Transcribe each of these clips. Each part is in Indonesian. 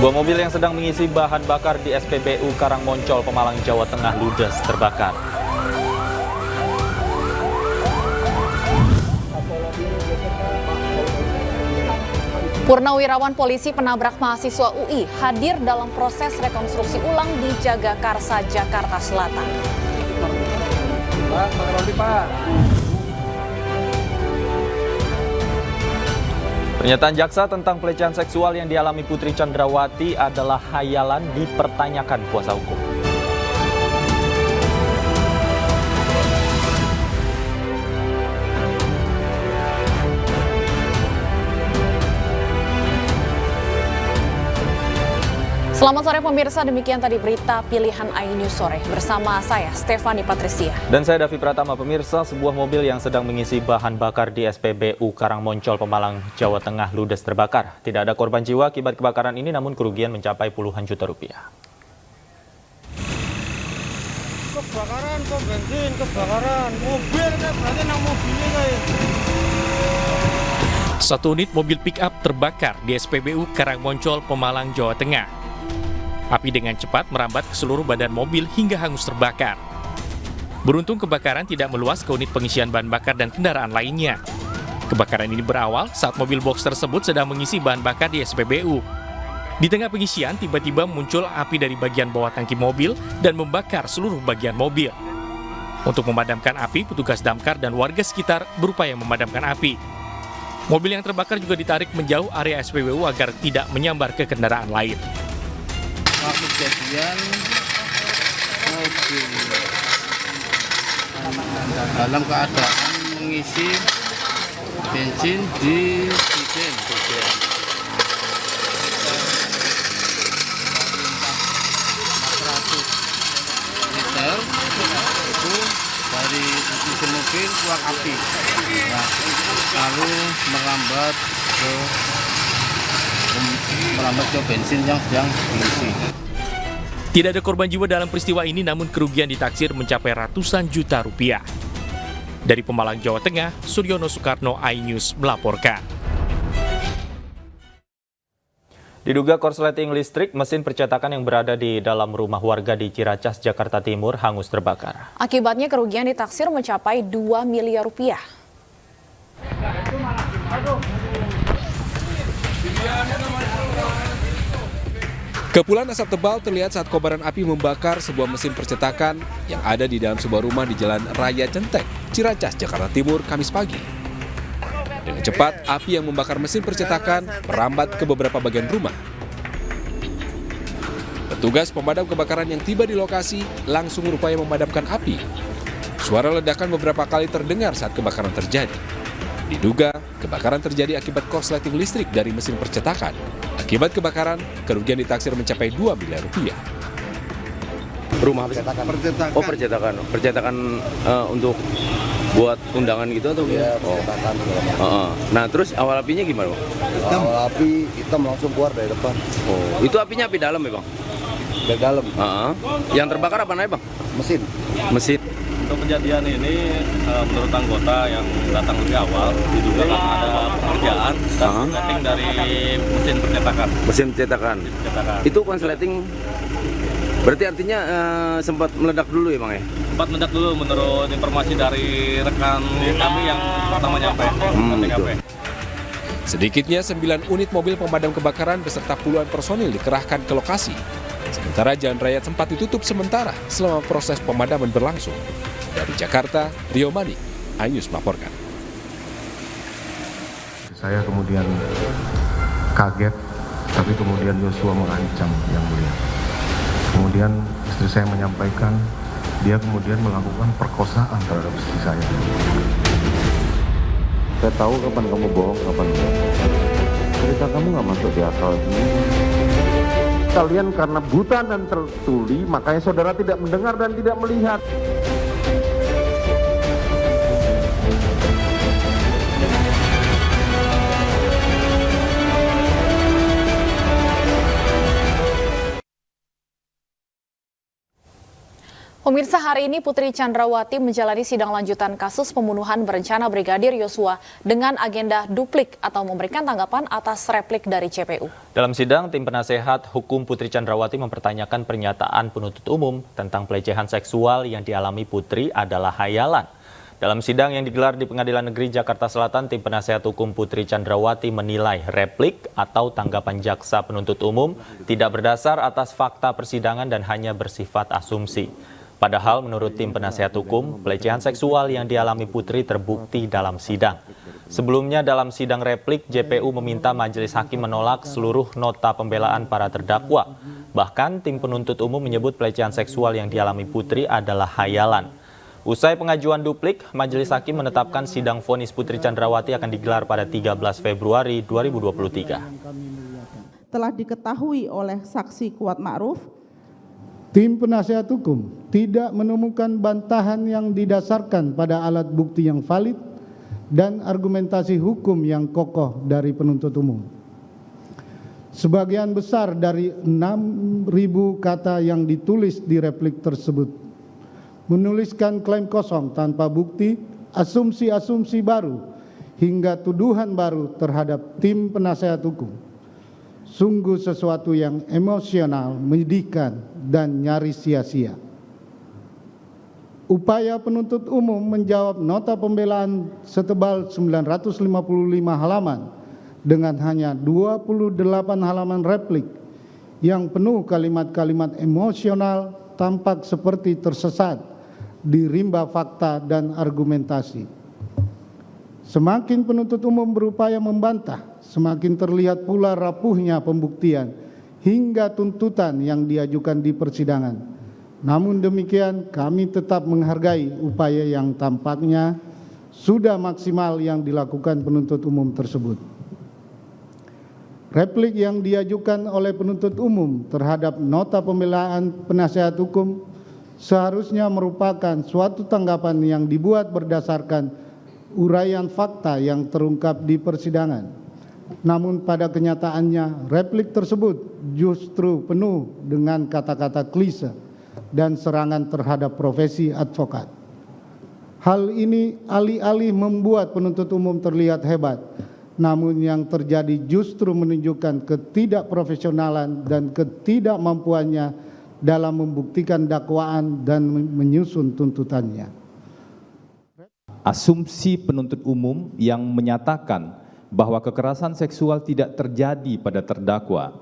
Sebuah mobil yang sedang mengisi bahan bakar di SPBU Karangmoncol, Pemalang, Jawa Tengah ludes terbakar. Purnawirawan polisi penabrak mahasiswa UI hadir dalam proses rekonstruksi ulang di Jagakarsa, Jakarta Selatan. Pernyataan jaksa tentang pelecehan seksual yang dialami Putri Chandrawati adalah khayalan dipertanyakan kuasa hukum. Selamat sore pemirsa, demikian tadi berita pilihan iNews sore bersama saya Stefani Patricia. Dan saya Davi Pratama. Pemirsa, sebuah mobil yang sedang mengisi bahan bakar di SPBU Karangmoncol, Pemalang, Jawa Tengah ludes terbakar. Tidak ada korban jiwa akibat kebakaran ini, namun kerugian mencapai puluhan juta rupiah. Kebakaran kok bensin, kebakaran mobil kan berarti nang mobilnya kayak. Satu unit mobil pick-up terbakar di SPBU Karangmoncol, Pemalang, Jawa Tengah. Api dengan cepat merambat ke seluruh badan mobil hingga hangus terbakar. Beruntung kebakaran tidak meluas ke unit pengisian bahan bakar dan kendaraan lainnya. Kebakaran ini berawal saat mobil box tersebut sedang mengisi bahan bakar di SPBU. Di tengah pengisian, tiba-tiba muncul api dari bagian bawah tangki mobil dan membakar seluruh bagian mobil. Untuk memadamkan api, petugas damkar dan warga sekitar berupaya memadamkan api. Mobil yang terbakar juga ditarik menjauh area SPBU agar tidak menyambar ke kendaraan lain. Kejadian mobil dalam keadaan mengisi bensin di diesel 400 liter itu dari mesin mobil keluar api, lalu merambat ke bensin yang sedang diisi. Tidak ada korban jiwa dalam peristiwa ini, namun kerugian ditaksir mencapai ratusan juta rupiah. Dari Pemalang, Jawa Tengah, Suryono Soekarno, iNews melaporkan. Diduga korsleting listrik, mesin percetakan yang berada di dalam rumah warga di Ciracas, Jakarta Timur hangus terbakar. Akibatnya kerugian ditaksir mencapai 2 miliar rupiah. Kepulan asap tebal terlihat saat kobaran api membakar sebuah mesin percetakan yang ada di dalam sebuah rumah di Jalan Raya Centek, Ciracas, Jakarta Timur, Kamis pagi. Dengan cepat, api yang membakar mesin percetakan merambat ke beberapa bagian rumah. Petugas pemadam kebakaran yang tiba di lokasi langsung berupaya memadamkan api. Suara ledakan beberapa kali terdengar saat kebakaran terjadi. Diduga, kebakaran terjadi akibat korsleting listrik dari mesin percetakan. Akibat kebakaran, kerugian ditaksir mencapai 2 miliar rupiah. Rumah percetakan. Oh, percetakan. Percetakan untuk buat undangan gitu atau ya, percetakan. Nah, terus awal apinya gimana, Bang? Awal api hitam langsung keluar dari depan. Oh, itu apinya api dalam ya, Bang? Dari dalam. Yang terbakar apa namanya, Bang? Mesin. Mesin. Untuk kejadian ini, menurut anggota yang datang lebih awal, diduga karena ada pengerjaan dan konsleting dari mesin percetakan. Mesin percetakan. Itu konsleting berarti artinya sempat meledak dulu ya, Bang ya? Sempat meledak dulu menurut informasi dari rekan kami yang pertama nyampe. Sedikitnya 9 unit mobil pemadam kebakaran beserta puluhan personil dikerahkan ke lokasi. Sementara jalan raya sempat ditutup sementara selama proses pemadaman berlangsung. Dari Jakarta, Rio Mani, iNews melaporkan. Saya kemudian kaget, tapi kemudian Yosua mengancam Yang Mulia. Kemudian istri saya menyampaikan, dia kemudian melakukan perkosaan terhadap istri saya. Saya tahu kapan kamu bohong, kapan enggak. Cerita kamu nggak masuk di akal. Kalian karena buta dan tertuli, makanya saudara tidak mendengar dan tidak melihat. Pemirsa, hari ini Putri Chandrawati menjalani sidang lanjutan kasus pembunuhan berencana Brigadir Yosua dengan agenda duplik atau memberikan tanggapan atas replik dari JPU. Dalam sidang, tim penasehat hukum Putri Chandrawati mempertanyakan pernyataan penuntut umum tentang pelecehan seksual yang dialami Putri adalah hayalan. Dalam sidang yang digelar di Pengadilan Negeri Jakarta Selatan, tim penasehat hukum Putri Chandrawati menilai replik atau tanggapan jaksa penuntut umum tidak berdasar atas fakta persidangan dan hanya bersifat asumsi. Padahal menurut tim penasehat hukum, pelecehan seksual yang dialami Putri terbukti dalam sidang. Sebelumnya dalam sidang replik, JPU meminta majelis hakim menolak seluruh nota pembelaan para terdakwa. Bahkan tim penuntut umum menyebut pelecehan seksual yang dialami Putri adalah hayalan. Usai pengajuan duplik, majelis hakim menetapkan sidang vonis Putri Chandrawati akan digelar pada 13 Februari 2023. Telah diketahui oleh saksi Kuat Ma'ruf, tim penasehat hukum tidak menemukan bantahan yang didasarkan pada alat bukti yang valid dan argumentasi hukum yang kokoh dari penuntut umum. Sebagian besar dari 6.000 kata yang ditulis di replik tersebut menuliskan klaim kosong tanpa bukti, asumsi-asumsi baru, hingga tuduhan baru terhadap tim penasehat hukum. Sungguh sesuatu yang emosional, menyedihkan, dan nyaris sia-sia. Upaya penuntut umum menjawab nota pembelaan setebal 955 halaman dengan hanya 28 halaman replik yang penuh kalimat-kalimat emosional tampak seperti tersesat di rimba fakta dan argumentasi. Semakin penuntut umum berupaya membantah, semakin terlihat pula rapuhnya pembuktian hingga tuntutan yang diajukan di persidangan. Namun demikian, kami tetap menghargai upaya yang tampaknya sudah maksimal yang dilakukan penuntut umum tersebut. Replik yang diajukan oleh penuntut umum terhadap nota pembelaan penasehat hukum seharusnya merupakan suatu tanggapan yang dibuat berdasarkan uraian fakta yang terungkap di persidangan. Namun pada kenyataannya replik tersebut justru penuh dengan kata-kata klise dan serangan terhadap profesi advokat. Hal ini alih-alih membuat penuntut umum terlihat hebat, namun yang terjadi justru menunjukkan ketidakprofesionalan dan ketidakmampuannya dalam membuktikan dakwaan dan menyusun tuntutannya. Asumsi penuntut umum yang menyatakan bahwa kekerasan seksual tidak terjadi pada terdakwa,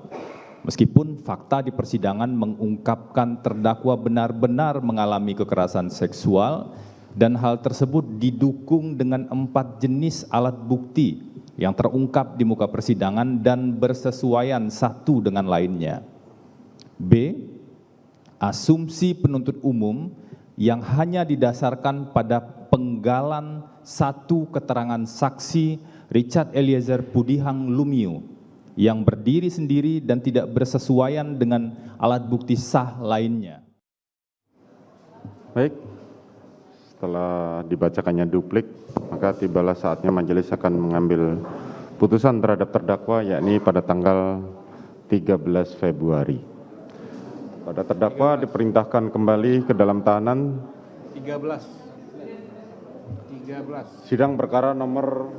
meskipun fakta di persidangan mengungkapkan terdakwa benar-benar mengalami kekerasan seksual dan hal tersebut didukung dengan 4 jenis alat bukti yang terungkap di muka persidangan dan bersesuaian satu dengan lainnya. B. Asumsi penuntut umum yang hanya didasarkan pada penggalan satu keterangan saksi Richard Eliezer Pudihang Lumiu yang berdiri sendiri dan tidak bersesuaian dengan alat bukti sah lainnya. Baik, setelah dibacakannya duplik, maka tibalah saatnya majelis akan mengambil putusan terhadap terdakwa, yakni pada tanggal 13 Februari. Pada terdakwa diperintahkan kembali ke dalam tahanan. 13. Sidang perkara nomor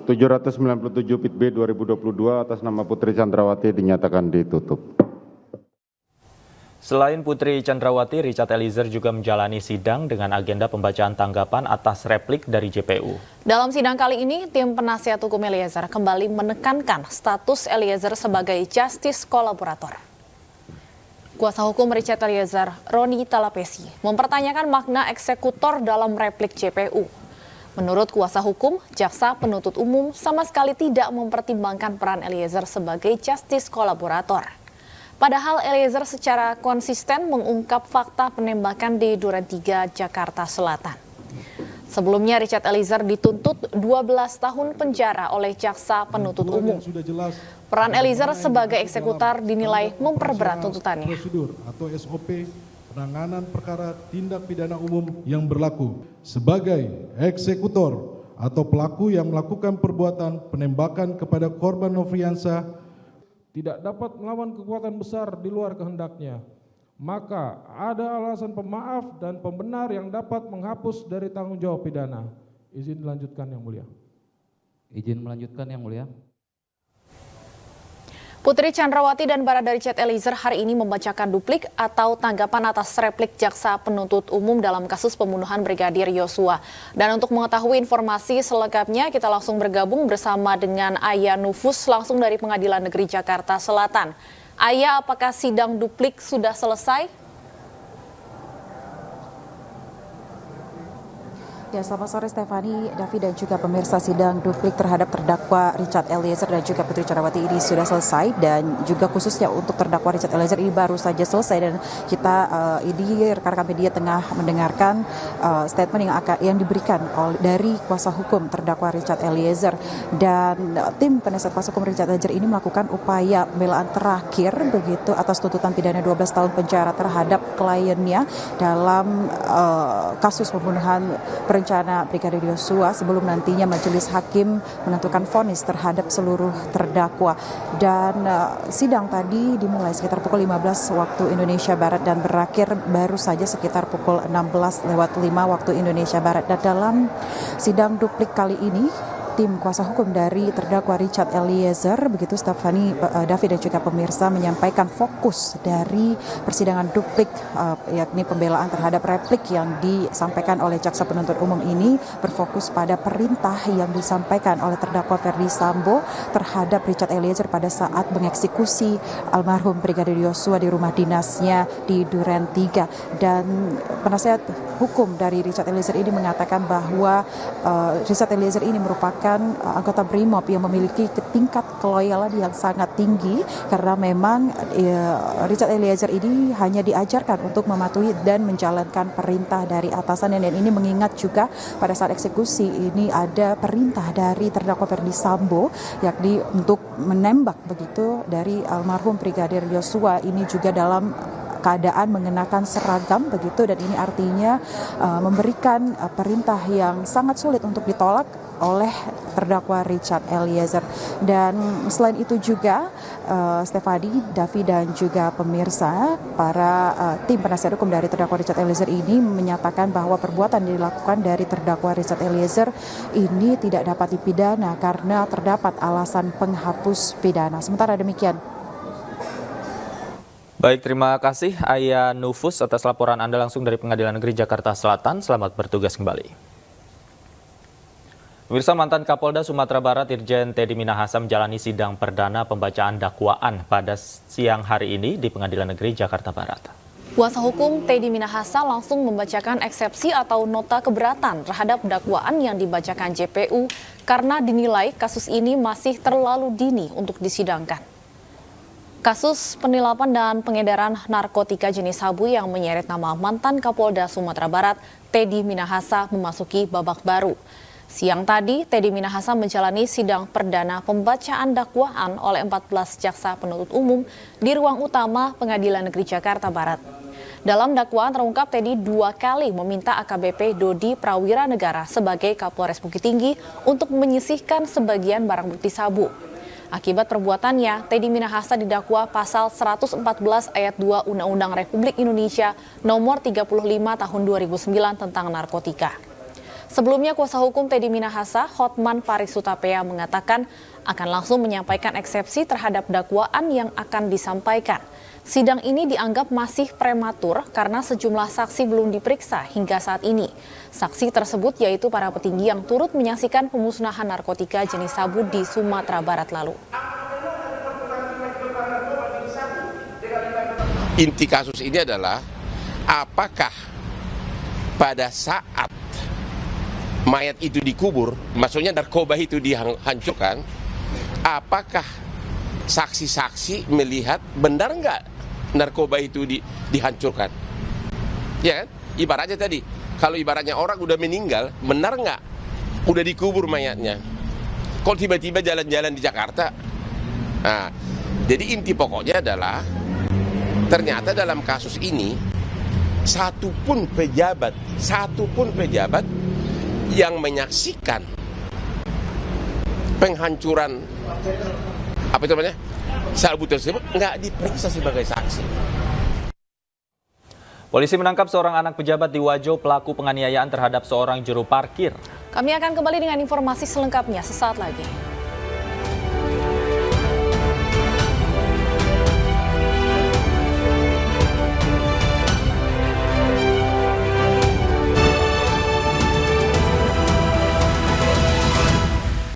797 Pit B 2022 atas nama Putri Chandrawati dinyatakan ditutup. Selain Putri Chandrawati, Richard Eliezer juga menjalani sidang dengan agenda pembacaan tanggapan atas replik dari JPU. Dalam sidang kali ini, tim penasihat hukum Eliezer kembali menekankan status Eliezer sebagai justice kolaborator. Kuasa hukum Richard Eliezer, Roni Talapesi, mempertanyakan makna eksekutor dalam replik JPU. Menurut kuasa hukum, jaksa penuntut umum sama sekali tidak mempertimbangkan peran Eliezer sebagai justice kolaborator. Padahal Eliezer secara konsisten mengungkap fakta penembakan di Duren 3, Jakarta Selatan. Sebelumnya Richard Eliezer dituntut 12 tahun penjara oleh jaksa penuntut umum. Peran Eliezer sebagai eksekutor dinilai memperberat tuntutannya. Prosedur atau SOP penanganan perkara tindak pidana umum yang berlaku sebagai eksekutor atau pelaku yang melakukan perbuatan penembakan kepada korban Nofriansah tidak dapat melawan kekuatan besar di luar kehendaknya, maka ada alasan pemaaf dan pembenar yang dapat menghapus dari tanggung jawab pidana. Izin dilanjutkan Yang Mulia. Izin melanjutkan Yang Mulia. Putri Chandrawati dan Barada Richard Eliezer hari ini membacakan duplik atau tanggapan atas replik jaksa penuntut umum dalam kasus pembunuhan Brigadir Yosua. Dan untuk mengetahui informasi selengkapnya, kita langsung bergabung bersama dengan Aya Nufus langsung dari Pengadilan Negeri Jakarta Selatan. Aya, apakah sidang duplik sudah selesai? Ya, selamat sore Stefani, Davi dan juga pemirsa. Sidang duplik terhadap terdakwa Richard Eliezer dan juga Putri Chandrawati ini sudah selesai, dan juga khususnya untuk terdakwa Richard Eliezer ini baru saja selesai, dan kita ini rekan-rekan media tengah mendengarkan statement yang diberikan dari kuasa hukum terdakwa Richard Eliezer, dan tim penasihat kuasa hukum Richard Eliezer ini melakukan upaya pembelaan terakhir begitu atas tuntutan pidana 12 tahun penjara terhadap kliennya dalam kasus pembunuhan berencana Brigadir Yosua sebelum nantinya majelis hakim menentukan vonis terhadap seluruh terdakwa. Dan sidang tadi dimulai sekitar pukul 15 waktu Indonesia Barat dan berakhir baru saja sekitar pukul 16:05 waktu Indonesia Barat. Dan dalam sidang duplik kali ini, tim kuasa hukum dari terdakwa Richard Eliezer, begitu Stefani, David dan juga pemirsa, menyampaikan fokus dari persidangan duplik, yakni pembelaan terhadap replik yang disampaikan oleh jaksa penuntut umum ini berfokus pada perintah yang disampaikan oleh terdakwa Ferdi Sambo terhadap Richard Eliezer pada saat mengeksekusi almarhum Brigadir Yosua di rumah dinasnya di Duren 3. Dan penasihat hukum dari Richard Eliezer ini mengatakan bahwa Richard Eliezer ini merupakan anggota BRIMOB yang memiliki tingkat keloyalan yang sangat tinggi, karena memang Richard Eliezer ini hanya diajarkan untuk mematuhi dan menjalankan perintah dari atasannya. Dan ini mengingat juga pada saat eksekusi ini ada perintah dari terdakwa Ferdi Sambo, yakni untuk menembak begitu dari almarhum Brigadir Yosua ini juga dalam keadaan mengenakan seragam begitu, dan ini artinya memberikan perintah yang sangat sulit untuk ditolak oleh terdakwa Richard Eliezer. Dan selain itu juga Stefani, Davi dan juga pemirsa, para tim penasihat hukum dari terdakwa Richard Eliezer ini menyatakan bahwa perbuatan yang dilakukan dari terdakwa Richard Eliezer ini tidak dapat dipidana karena terdapat alasan penghapus pidana. Sementara demikian. Baik, terima kasih Aya Nufus atas laporan Anda langsung dari Pengadilan Negeri Jakarta Selatan. Selamat bertugas kembali. Pemirsa, mantan Kapolda Sumatera Barat Irjen Teddy Minahasa menjalani sidang perdana pembacaan dakwaan pada siang hari ini di Pengadilan Negeri Jakarta Barat. Kuasa hukum Teddy Minahasa langsung membacakan eksepsi atau nota keberatan terhadap dakwaan yang dibacakan JPU karena dinilai kasus ini masih terlalu dini untuk disidangkan. Kasus penilapan dan pengedaran narkotika jenis sabu yang menyeret nama mantan Kapolda Sumatera Barat Teddy Minahasa memasuki babak baru. Siang tadi, Teddy Minahasa menjalani sidang perdana pembacaan dakwaan oleh 14 jaksa penuntut umum di ruang utama Pengadilan Negeri Jakarta Barat. Dalam dakwaan terungkap Teddy 2 kali meminta AKBP Dodi Prawira Negara sebagai Kapolres Bukit Tinggi untuk menyisihkan sebagian barang bukti sabu. Akibat perbuatannya, Teddy Minahasa didakwa pasal 114 ayat 2 Undang-Undang Republik Indonesia nomor 35 tahun 2009 tentang narkotika. Sebelumnya, kuasa hukum Teddy Minahasa, Hotman Paris Hutapea, mengatakan akan langsung menyampaikan eksepsi terhadap dakwaan yang akan disampaikan. Sidang ini dianggap masih prematur karena sejumlah saksi belum diperiksa hingga saat ini. Saksi tersebut yaitu para petinggi yang turut menyaksikan pemusnahan narkotika jenis sabu di Sumatera Barat lalu. Inti kasus ini adalah apakah pada saat mayat itu dikubur, maksudnya narkoba itu dihancurkan, apakah saksi-saksi melihat benar nggak narkoba itu dihancurkan? Ya kan? Ibaratnya tadi, kalau ibaratnya orang udah meninggal, benar nggak udah dikubur mayatnya? Kalau tiba-tiba jalan-jalan di Jakarta, nah, jadi inti pokoknya adalah ternyata dalam kasus ini satupun pejabat yang menyaksikan penghancuran sabu tersebut nggak diperiksa sebagai saksi. Polisi menangkap seorang anak pejabat di Wajo pelaku penganiayaan terhadap seorang juru parkir. Kami akan kembali dengan informasi selengkapnya sesaat lagi.